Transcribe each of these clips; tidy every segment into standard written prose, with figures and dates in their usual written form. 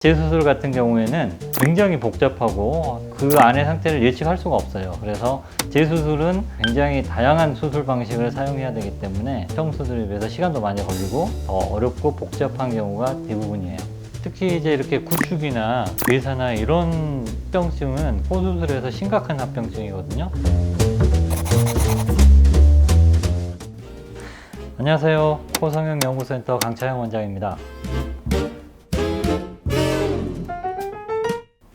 재수술 같은 경우에는 굉장히 복잡하고 그 안의 상태를 예측할 수가 없어요. 그래서 재수술은 굉장히 다양한 수술 방식을 사용해야 되기 때문에 처음 수술에 비해서 시간도 많이 걸리고 더 어렵고 복잡한 경우가 대부분이에요. 특히 이제 이렇게 구축이나 괴사나 이런 합병증은 코수술에서 심각한 합병증이거든요. 안녕하세요. 코성형연구센터 강차영 원장입니다.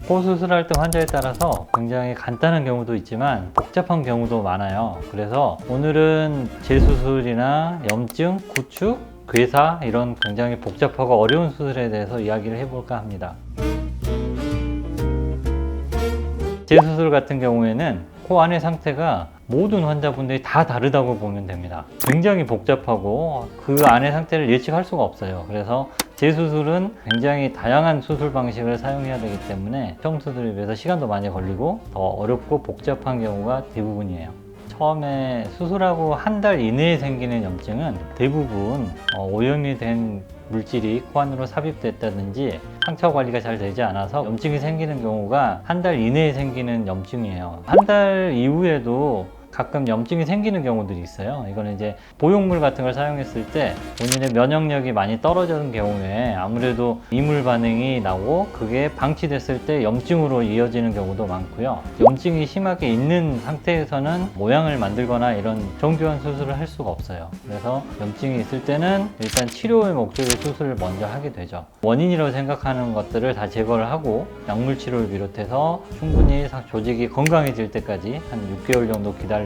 코 수술할 때 환자에 따라서 굉장히 간단한 경우도 있지만 복잡한 경우도 많아요. 그래서 오늘은 재수술이나 염증, 구축, 괴사 이런 굉장히 복잡하고 어려운 수술에 대해서 이야기를 해볼까 합니다. 재수술 같은 경우에는 코 안의 상태가 모든 환자분들이 다 다르다고 보면 됩니다. 굉장히 복잡하고 그 안의 상태를 예측할 수가 없어요. 그래서 재수술은 굉장히 다양한 수술 방식을 사용해야 되기 때문에 처음 수술에 비해서 시간도 많이 걸리고 더 어렵고 복잡한 경우가 대부분이에요. 처음에 수술하고 한 달 이내에 생기는 염증은 대부분 오염이 된 물질이 코 안으로 삽입됐다든지 상처 관리가 잘 되지 않아서 염증이 생기는 경우가 한 달 이내에 생기는 염증이에요. 한 달 이후에도 가끔 염증이 생기는 경우들이 있어요. 이거는 이제 보형물 같은 걸 사용했을 때 본인의 면역력이 많이 떨어지는 경우에 아무래도 이물 반응이 나고 그게 방치됐을 때 염증으로 이어지는 경우도 많고요. 염증이 심하게 있는 상태에서는 모양을 만들거나 이런 정교한 수술을 할 수가 없어요. 그래서 염증이 있을 때는 일단 치료의 목적의 수술을 먼저 하게 되죠. 원인이라고 생각하는 것들을 다 제거를 하고 약물 치료를 비롯해서 충분히 조직이 건강해질 때까지 한 6개월 정도 기다렸다가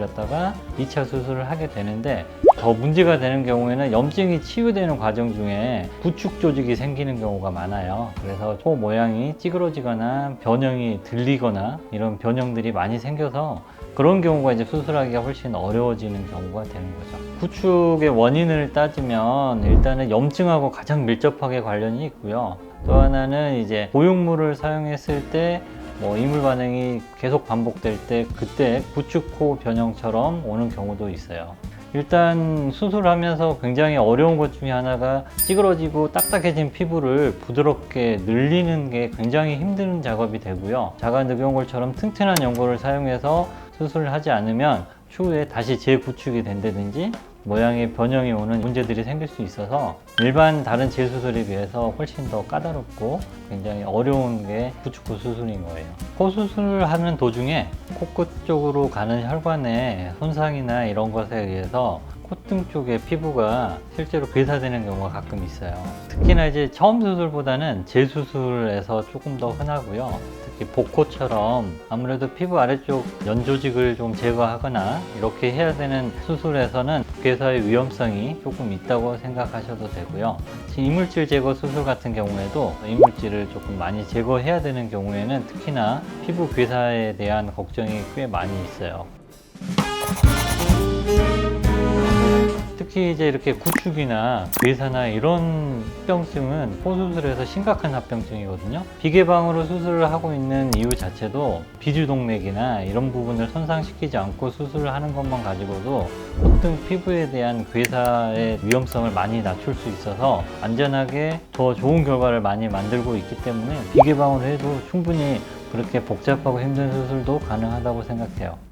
2차 수술을 하게 되는데, 더 문제가 되는 경우에는 염증이 치유되는 과정 중에 구축 조직이 생기는 경우가 많아요. 그래서 코 모양이 찌그러지거나 변형이 들리거나 이런 변형들이 많이 생겨서 그런 경우가 이제 수술하기가 훨씬 어려워지는 경우가 되는 거죠. 구축의 원인을 따지면 일단은 염증하고 가장 밀접하게 관련이 있고요. 또 하나는 이제 보형물을 사용했을 때 이물 반응이 계속 반복될 때 그때 구축코 변형처럼 오는 경우도 있어요. 일단 수술하면서 굉장히 어려운 것 중에 하나가 찌그러지고 딱딱해진 피부를 부드럽게 늘리는 게 굉장히 힘든 작업이 되고요. 자가늑연골처럼 튼튼한 연골을 사용해서 수술을 하지 않으면 추후에 다시 재구축이 된다든지 모양의 변형이 오는 문제들이 생길 수 있어서 일반 다른 재수술에 비해서 훨씬 더 까다롭고 굉장히 어려운 게 구축코 수술인 거예요. 코 수술을 하는 도중에 코끝 쪽으로 가는 혈관의 손상이나 이런 것에 의해서 콧등 쪽의 피부가 실제로 괴사되는 경우가 가끔 있어요. 특히나 이제 처음 수술보다는 재수술에서 조금 더 흔하고요. 특히 복코처럼 아무래도 피부 아래쪽 연조직을 좀 제거하거나 이렇게 해야 되는 수술에서는 괴사의 위험성이 조금 있다고 생각하셔도 되고요. 이물질 제거 수술 같은 경우에도 이물질을 조금 많이 제거해야 되는 경우에는 특히나 피부 괴사에 대한 걱정이 꽤 많이 있어요. 특히 이제 이렇게 구축이나 괴사나 이런 합병증은 코 수술에서 심각한 합병증이거든요. 비개방으로 수술을 하고 있는 이유 자체도 비주동맥이나 이런 부분을 손상시키지 않고 수술을 하는 것만 가지고도 콧등 피부에 대한 괴사의 위험성을 많이 낮출 수 있어서 안전하게 더 좋은 결과를 많이 만들고 있기 때문에 비개방으로 해도 충분히 그렇게 복잡하고 힘든 수술도 가능하다고 생각해요.